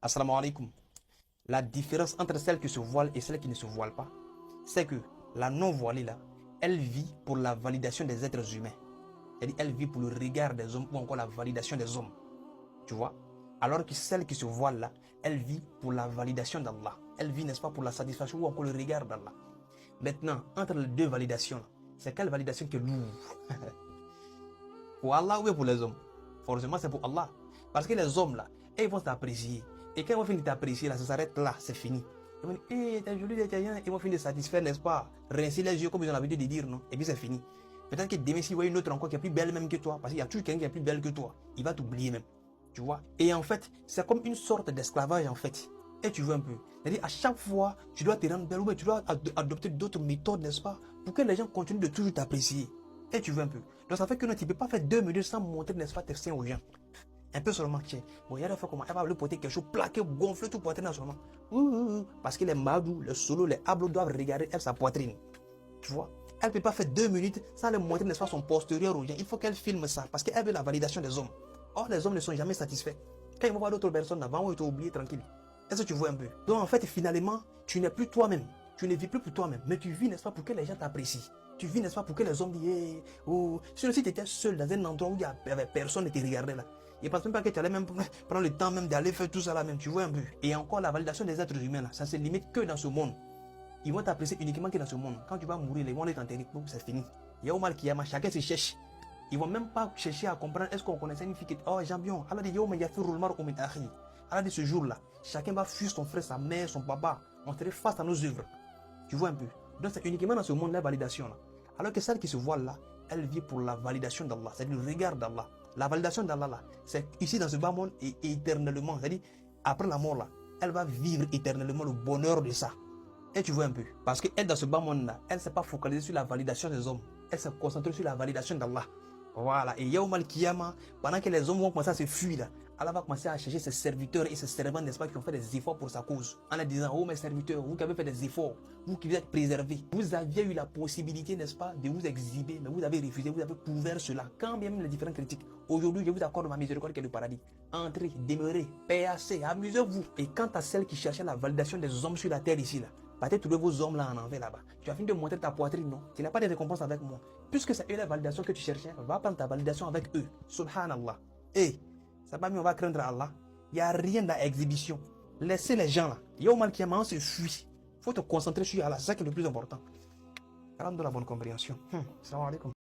Assalamu alaikum. La différence entre celle qui se voile et celle qui ne se voile pas, c'est que la non-voilée là, elle vit pour la validation des êtres humains. C'est-à-dire, elle vit pour le regard des hommes ou encore la validation des hommes. Tu vois? Alors que celle qui se voile là, elle vit pour la validation d'Allah. Elle vit, n'est-ce pas, pour la satisfaction ou encore le regard d'Allah. Maintenant, entre les deux validations là, c'est quelle validation qui est lourde? Pour Allah ou pour les hommes? Forcément, c'est pour Allah. Parce que les hommes là, ils vont t'apprécier. Et quand ils vont finir de t'apprécier, là, ça s'arrête là, c'est fini. Ils vont dire, hé, t'es joli, t'es rien. Ils vont finir de satisfaire, n'est-ce pas? Rincer les yeux comme ils ont l'habitude de dire, non? Et puis c'est fini. Peut-être que demain, s'il voit une autre encore qui est plus belle même que toi, parce qu'il y a toujours quelqu'un qui est plus belle que toi, il va t'oublier même. Tu vois? Et en fait, c'est comme une sorte d'esclavage, en fait. Et tu veux un peu. C'est-à-dire, à chaque fois, tu dois te rendre belle, ou tu dois adopter d'autres méthodes, n'est-ce pas? Pour que les gens continuent de toujours t'apprécier. Et tu veux un peu. Donc ça fait que non, tu ne peux pas faire 2 minutes sans montrer, n'est-ce pas, tes seins aux gens. Un peu seulement, tiens. Bon, il y a des fois comment elle va le porter quelque chose, plaquer, gonfler tout poitrine seulement. Parce que les madous, les solos, les hablos doivent regarder elle, sa poitrine. Tu vois? Elle ne peut pas faire 2 minutes sans le montrer, n'est-ce pas, son postérieur aux gens. Il faut qu'elle filme ça parce qu'elle veut la validation des hommes. Or, les hommes ne sont jamais satisfaits. Quand ils vont voir d'autres personnes avant, ils t'ont oublié tranquille. Est-ce que tu vois un peu? Donc, en fait, finalement, tu n'es plus toi-même. Tu ne vis plus pour toi-même, mais tu vis, n'est-ce pas, pour que les gens t'apprécient. Tu vis, n'est-ce pas, pour que les hommes disent, hey, oh. Sinon, si tu étais seul dans un endroit où il n'y avait personne et tu regardais là, il ne pense même pas que tu allais même prendre le temps même d'aller faire tout ça là même. Tu vois un peu? Et encore, la validation des êtres humains là, ça se limite que dans ce monde. Ils vont t'apprécier uniquement que dans ce monde. Quand tu vas mourir, ils vont aller t'enterrer. Bon, c'est fini. Il y a au mal qui y a, chacun se cherche. Ils vont même pas chercher à comprendre est-ce qu'on connaissait une fille qui oh jambion. Allah dit yo mais il y a fait roulement au min akhi. Allah dit ce jour-là, chacun va fuir son frère, sa mère, son papa. On serait face à nos œuvres. Tu vois un peu? Donc c'est uniquement dans ce monde la validation là. Alors que celle qui se voile là, elle vit pour la validation d'Allah, c'est le regard d'Allah. La validation d'Allah là, c'est ici dans ce bas monde et éternellement. C'est-à-dire après la mort là, elle va vivre éternellement le bonheur de ça. Et tu vois un peu. Parce qu'elle, dans ce bas monde-là, elle ne s'est pas focalisée sur la validation des hommes. Elle s'est concentrée sur la validation d'Allah. Voilà. Et Yaoum al-Kiyama, pendant que les hommes vont commencer à se fuir, là, Allah va commencer à chercher ses serviteurs et ses servants, n'est-ce pas, qui ont fait des efforts pour sa cause. En leur disant, oh mes serviteurs, vous qui avez fait des efforts, vous qui vous êtes préservés, vous aviez eu la possibilité, n'est-ce pas, de vous exhiber, mais vous avez refusé, vous avez couvert cela. Quand bien même les différentes critiques. Aujourd'hui, je vous accorde ma miséricorde qui est le paradis. Entrez, demeurez, payez assez, amusez-vous. Et quant à celle qui cherchait la validation des hommes sur la terre ici, là, peut-être trouver vos hommes là en envers là-bas. Tu as fini de montrer ta poitrine, non? Tu n'as pas de récompense avec moi. Puisque c'est eux la validation que tu cherchais, va prendre ta validation avec eux. Subhanallah. Et ça va mieux, on va craindre Allah. Il n'y a rien dans l'exhibition. Laissez les gens là. Il y a au mal qui a se fuit. Il faut te concentrer sur Allah. C'est ça qui est le plus important. Allah nous donne la bonne compréhension. Salam alaikum.